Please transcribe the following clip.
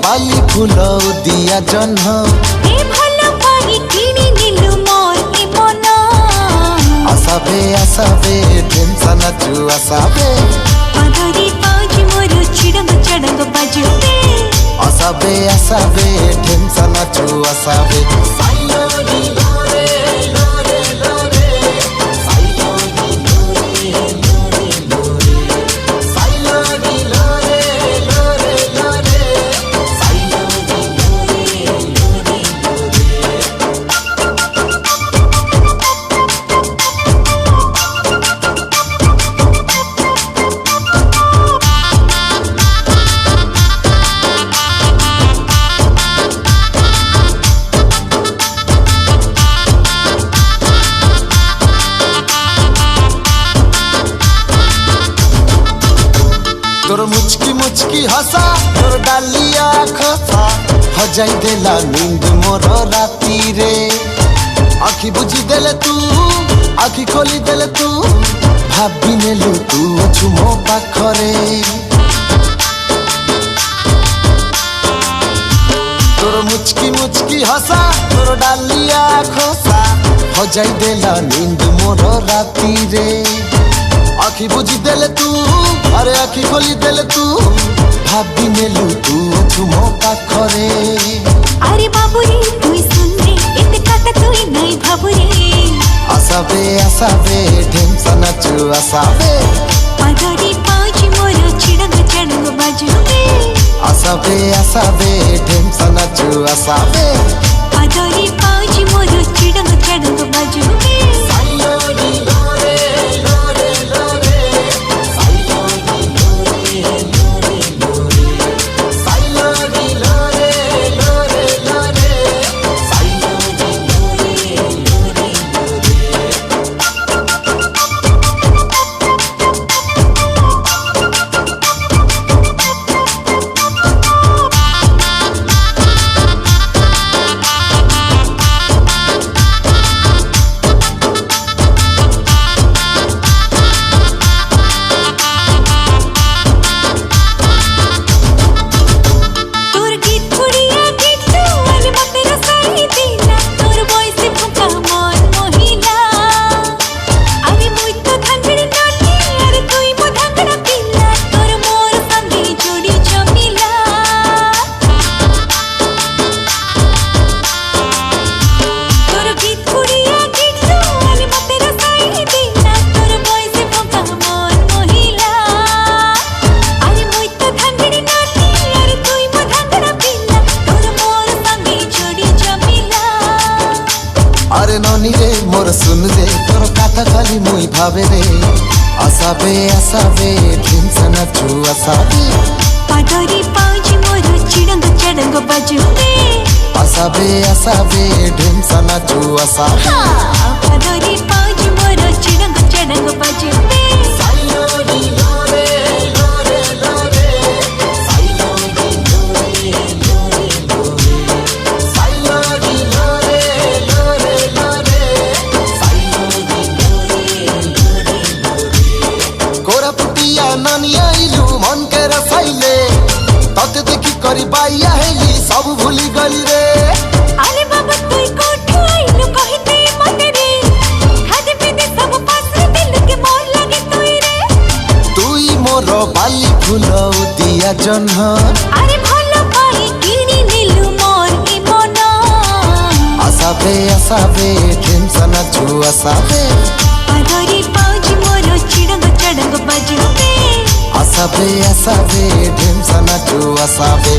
बाली फूल दिया जन्ह आसाबे आसाबे ढेमसा नाचू आसाबे आसाबे आसाबे ढेमसा नाचू आसाबे तोर मुचकी मुचकी हसा तोर डालिया खसा हजाई देला नींद मोर राती रे आखी बुझी देले तू आखी खोली देले तू भाभी नेलु तू अछु मो पाखरे तोर मुचकी मुचकी हसा तोर डालिया खसा हजाई देला नींद मोर राती रे आखी बुझी देले तू अरे आखी खोली देले तू भाभी नेलु तू अछु मो पाखरे अरे बाबू रे तू सुन रे एते कथा तू नहीं भाबू रे आसाबे आसाबे ढेमसा नाचू आसाबे पदरी पाँच मोर चिड़ंग चढ़ंग बाजुबे आसाबे आसाबे ढेमसा नाचू आसाबे पदरी पाँच मोर चिड़ंग चढ़ंग बाजुबे अरे ननी रे मोर सुन रे तोर कथा खाली मुई भावे रे आसाबे आसाबे ढेमसा नाचू आसाबे पदरी पाँच मोर चिड़ंग चढ़ंग बाजुबे आसाबे आसाबे ढेमसा नाचू आसाबे पदरी पाँच मोर चिड़ंग चढ़ंग बाजुबे मन के रसाइले तते देखी करी बाइया हेली सब भूली गली रे अरे बाबा तू कोठो आइलो कहिते मते रे खादे पीते सब पास दिल के मोर लगे तुई रे तुई मोर बाली फूल दिया जन्ह अरे भलो पाई किनी नीलु मोर ई मन आसाबे आसाबे ढेमसा नाचू आसाबे पदरी पाँच मोर चिड़ंग चढ़ंग बाजुबे आसाबे आसाबे ढेमसा नाचू आसाबे।